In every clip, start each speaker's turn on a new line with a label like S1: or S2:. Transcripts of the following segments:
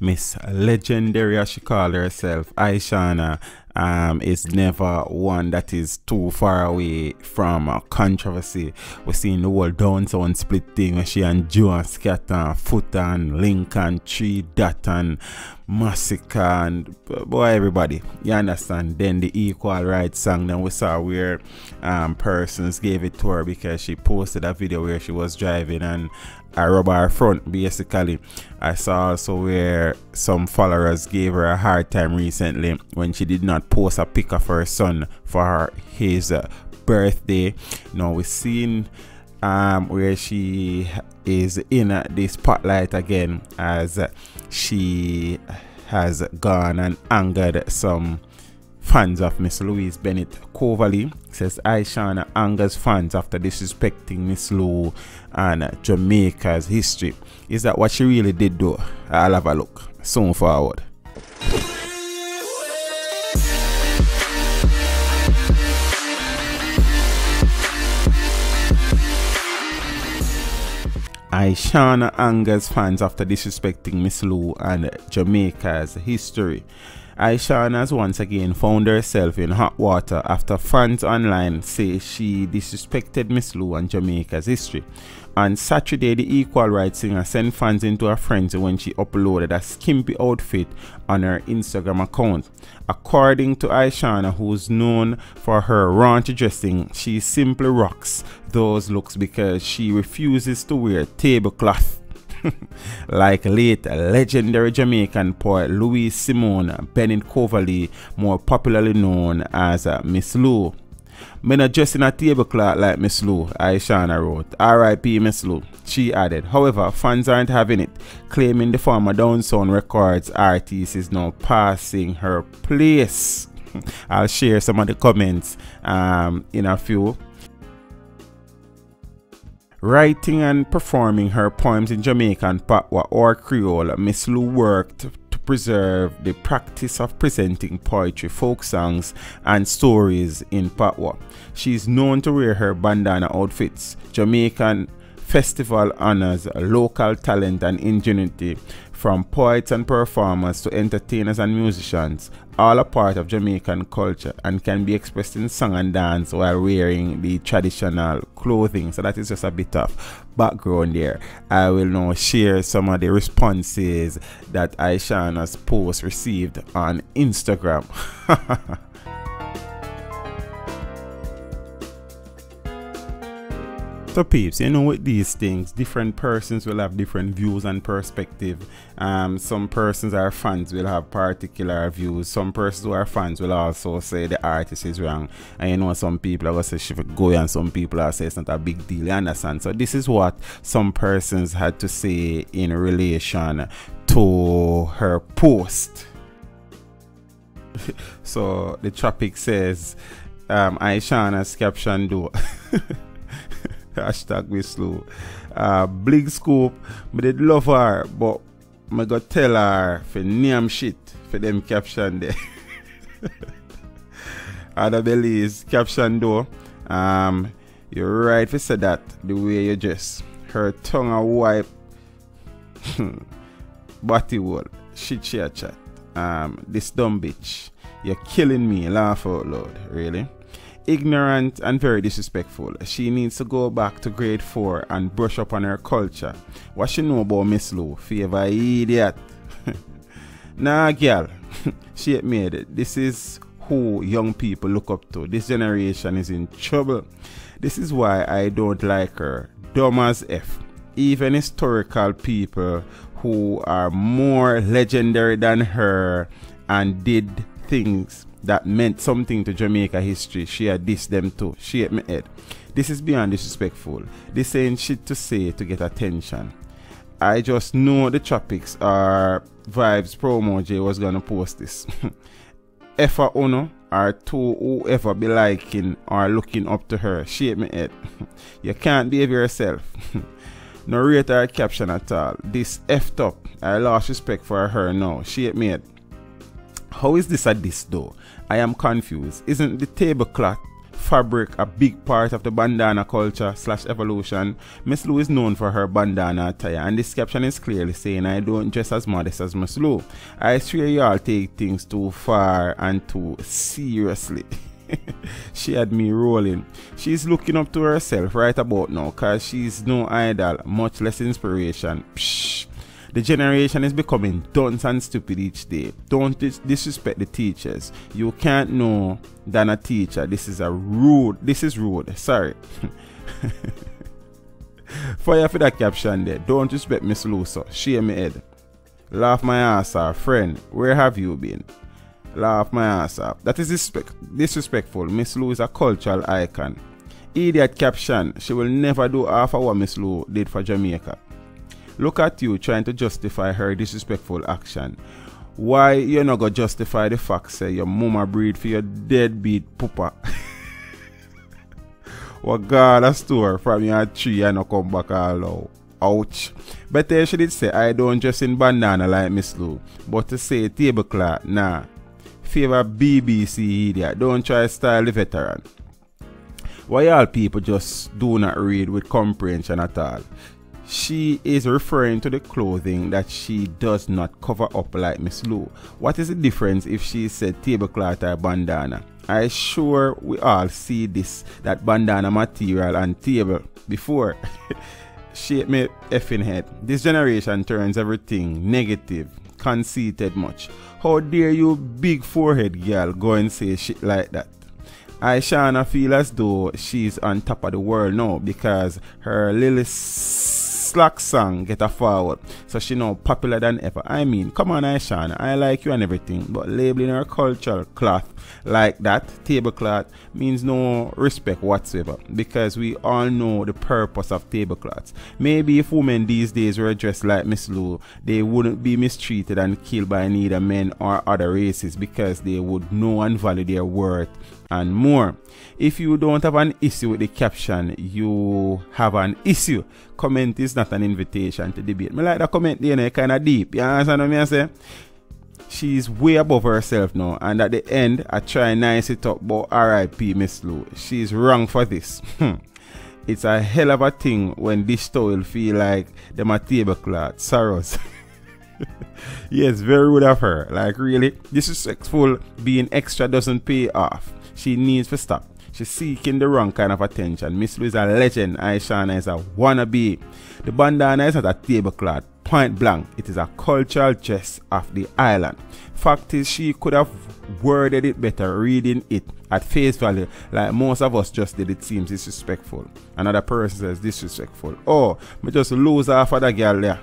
S1: Miss Legendary, as she called herself, Ishawna, is never one that is too far away from controversy. We're seeing the whole downtown split thing where she and Joe Scatter, Foot and Lincoln, Tree, Dot and Massacre and boy everybody, you understand. Then the equal rights song, then we saw where persons gave it to her because she posted a video where she was driving and I rub her front basically. I saw also where some followers gave her a hard time recently when she did not post a pic of her son for his birthday. Now we've seen where she is in the spotlight again as she has gone and angered some fans of Miss Louise Bennett Coverly. Says Ishawna angers fans after disrespecting Miss Lou and Jamaica's history. Is that what she really did do? I'll have a look soon forward. Ishawna angers fans after disrespecting Miss Lou and Jamaica's history. Ishawna has once again found herself in hot water after fans online say she disrespected Miss Lou and Jamaica's history. On Saturday, the equal rights singer sent fans into a frenzy when she uploaded a skimpy outfit on her Instagram account. According to Ishawna, who's known for her raunchy dressing, she simply rocks those looks because she refuses to wear tablecloth. Like late legendary Jamaican poet Louise Simone Bennett Coverly, more popularly known as Miss Lou. "Me not dressing a tablecloth like Miss Lou," Ishawna wrote. "R.I.P. Miss Lou," she added. However, fans aren't having it, claiming the former Downtown Records artist is now passing her place. I'll share some of the comments in a few. Writing and performing her poems in Jamaican Patois or Creole, Miss Lou worked to preserve the practice of presenting poetry, folk songs, and stories in Patois. She is known to wear her bandana outfits. Jamaican festival honors local talent and ingenuity, from poets and performers to entertainers and musicians, all a part of Jamaican culture and can be expressed in song and dance while wearing the traditional clothing. So that is just a bit of background there. I will now share some of the responses that Ishawna's post received on Instagram. So peeps, you know, with these things, different persons will have different views and perspective. Some persons are fans will have particular views. Some persons who are fans will also say the artist is wrong. And you know, some people are going to say she should go, and some people are saying it's not a big deal. You understand? So this is what some persons had to say in relation to her post. So the topic says, Ishawna's caption do. Hashtag Miss Lou. Big scoop. I did love her, but I got tell her for name shit for them caption there. Other Belize caption though. You're right for say that the way you dress. Her tongue a wipe. Body wall. Shit she a chat. This dumb bitch. You're killing me. Laugh out loud. Really? Ignorant and very disrespectful. She needs to go back to grade 4 and brush up on her culture. What she know about Miss Lou? Favor idiot. Nah, girl. She admitted it. This is who young people look up to. This generation is in trouble. This is why I don't like her. Dumb as F. Even historical people who are more legendary than her and did things that meant something to Jamaica history, she had dissed them too. She admitted. This is beyond disrespectful. This ain't shit to say to get attention. I just know the tropics are vibes promo J was gonna post this. Ever uno or two whoever be liking or looking up to her, she admitted. You can't behave yourself. No rate her caption at all. This effed up. I lost respect for her now. She admitted. How is this a diss though? I am confused. Isn't the tablecloth fabric a big part of the bandana culture / evolution. Miss Lou is known for her bandana attire, and this caption is clearly saying, I don't dress as modest as Miss Lou. I swear y'all take things too far and too seriously. She had me rolling. She's looking up to herself right about now, cause she's no idol, much less inspiration. Psh. The generation is becoming dunce and stupid each day. Don't disrespect the teachers. You can't know than a teacher. This is rude. Sorry. Fire for that caption there. Don't respect Miss Luso. Shame me head. Laugh my ass off. Friend, where have you been? Laugh my ass off. That is disrespectful. Miss Lou is a cultural icon. Idiot caption. She will never do half of what Miss Lou did for Jamaica. Look at you trying to justify her disrespectful action. Why you not gonna justify the fact say your mama breed for your deadbeat poopa? What God a store from your tree and not come back all out. Ouch. But she did say I don't dress in bandana like Miss Lou. But to say tablecloth, nah. Favor BBC idiot. Don't try style the veteran. Why all people just do not read with comprehension at all? She is referring to the clothing that she does not cover up like Miss Lou. What is the difference if she said tablecloth or bandana? I sure we all see that bandana material and table before. Shake me effing head. This generation turns everything negative, conceited much. How dare you big forehead girl go and say shit like that? Ishawna feel as though she's on top of the world now because her little slack song get her forward, so she now popular than ever. I mean, come on Ishawna, I like you and everything, but labeling her cultural cloth like that, tablecloth, means no respect whatsoever, because we all know the purpose of tablecloths. Maybe if women these days were dressed like Miss Lou, they wouldn't be mistreated and killed by neither men or other races, because they would know and value their worth and more. If you don't have an issue with the caption, you have an issue. Comment is not an invitation to debate. Me like that comment there, kind of deep. You understand what I say? She's way above herself now, and at the end, I try nice it up, but R.I.P. Miss Lou. She's wrong for this. It's a hell of a thing when this towel feel like them a tablecloth. Sorrows. Yes, very rude of her. Like really, disrespectful being extra doesn't pay off. She needs to stop. She's seeking the wrong kind of attention. Miss Lou is a legend. Ishawna is a wannabe. The bandana is not a tablecloth. Point blank, it is a cultural dress of the island. Fact is, she could have worded it better, reading it at face value like most of us just did. It seems disrespectful. Another person says disrespectful. Oh, me just lose half of the girl there.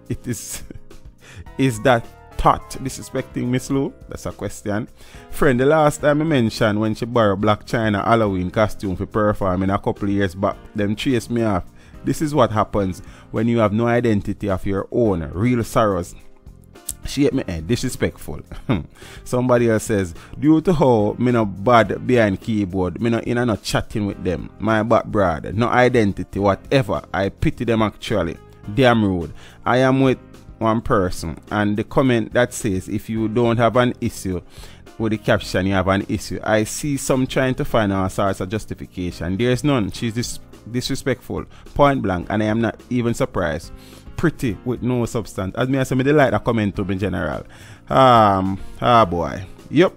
S1: It is that thought disrespecting Miss Lou? That's a question. Friend, the last time I mentioned when she borrowed Black China Halloween costume for performing a couple of years back, them chased me off. This is what happens when you have no identity of your own. Real sorrows. Shake me head, disrespectful. Somebody else says, due to how me no bad behind keyboard, me no in and not chatting with them. My bad brother, no identity, whatever. I pity them actually. Damn rude. I am with one person, and the comment that says if you don't have an issue with the caption, you have an issue. I see some trying to find all sorts of justification. There's none. She's disrespectful, point blank, and I am not even surprised. Pretty with no substance. As me I say, me like that comment to me in general. Boy. Yep.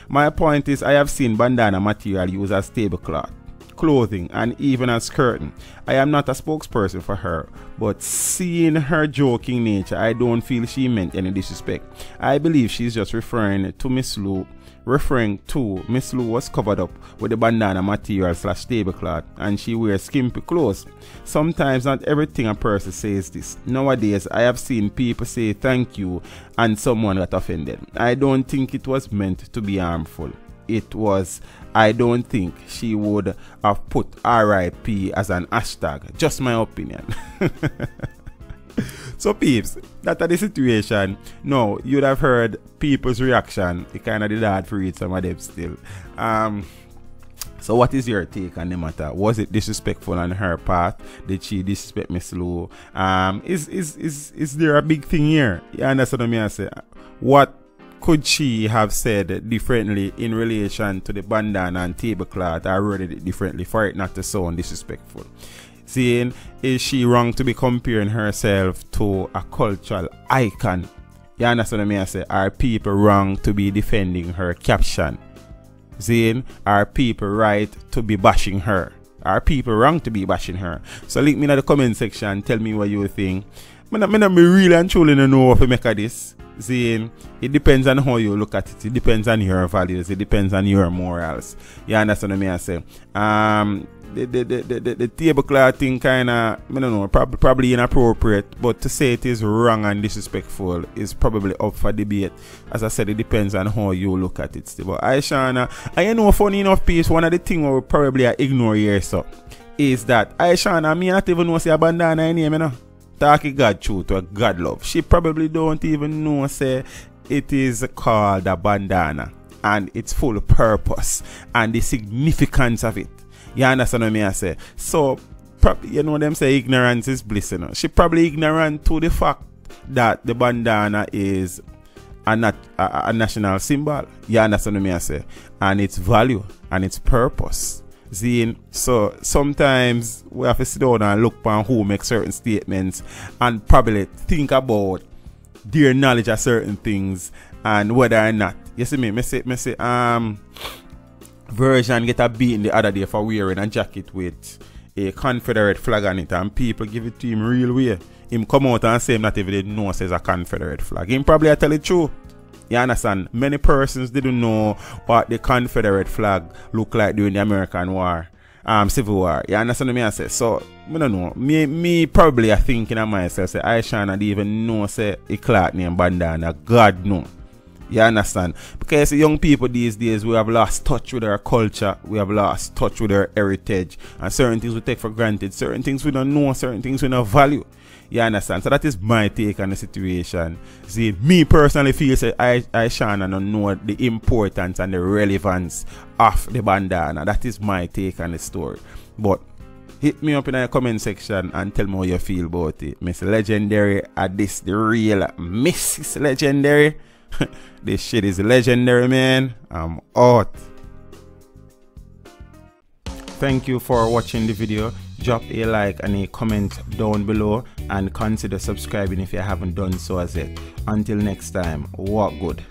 S1: My point is, I have seen bandana material used as tablecloth, clothing, and even as curtain. I am not a spokesperson for her, but seeing her joking nature, I don't feel she meant any disrespect. I believe she's just referring to Miss Lou was covered up with the bandana material / tablecloth, and she wears skimpy clothes. Sometimes not everything a person says this. Nowadays, I have seen people say thank you and someone got offended. I don't think it was meant to be harmful. It was, I don't think she would have put RIP as an hashtag. Just my opinion. So peeps, that are the situation. No, you'd have heard people's reaction. It kind of did hard for read some of them still. So what is your take on the matter? Was it disrespectful on her part? Did she disrespect Miss Lou? Is there a big thing here? You understand what I say? What could she have said differently in relation to the bandana and tablecloth, or worded it differently for it not to sound disrespectful? Saying, is she wrong to be comparing herself to a cultural icon? You understand what I mean? I say, are people wrong to be defending her caption? Saying, are people right to be bashing her? Are people wrong to be bashing her? So link me in the comment section, tell me what you think. I really and truly don't know what to make of this. Saying, it depends on how you look at it. It depends on your values. It depends on your morals. You understand what I say? The tablecloth thing kind of, I don't know, probably inappropriate, but to say it is wrong and disrespectful is probably up for debate. As I said, it depends on how you look at it. But Ishawna, and you know, funny enough piece, one of the things we probably ignore here, so, is that Ishawna, me not even know say a bandana in name, you know. Talking God truth or God love. She probably don't even know say it is called a bandana and its full purpose and the significance of it. You understand what I say? So, you know them say ignorance is bliss, you know. She probably ignorant to the fact that the bandana is a national symbol. You understand what I say? And its value and its purpose. So sometimes we have to sit down and look on who makes certain statements and probably think about their knowledge of certain things and whether or not. You see me? Me say Version get a beating the other day for wearing a jacket with a Confederate flag on it, and people give it to him real way. Him come out and say him not even didn't know says a Confederate flag. Him probably tell it true. You understand? Many persons didn't know what the Confederate flag looked like during the American War, Civil War. You understand what I say? So, I don't know. Me probably are thinking of myself, say, Ishawna didn't even know, say, a cloth named bandana. God no. You understand? Because young people these days, we have lost touch with our culture. We have lost touch with our heritage. And certain things we take for granted. Certain things we don't know. Certain things we don't value. You understand? So that is my take on the situation. See, me personally feel say Ishawna don't know the importance and the relevance of the bandana. That is my take on the story. But hit me up in the comment section and tell me how you feel about it. Miss Legendary, are this the real Mrs. Legendary? This shit is legendary, man. I'm out. Thank you for watching the video. Drop a like and a comment down below and consider subscribing if you haven't done so as yet. Until next time, walk good.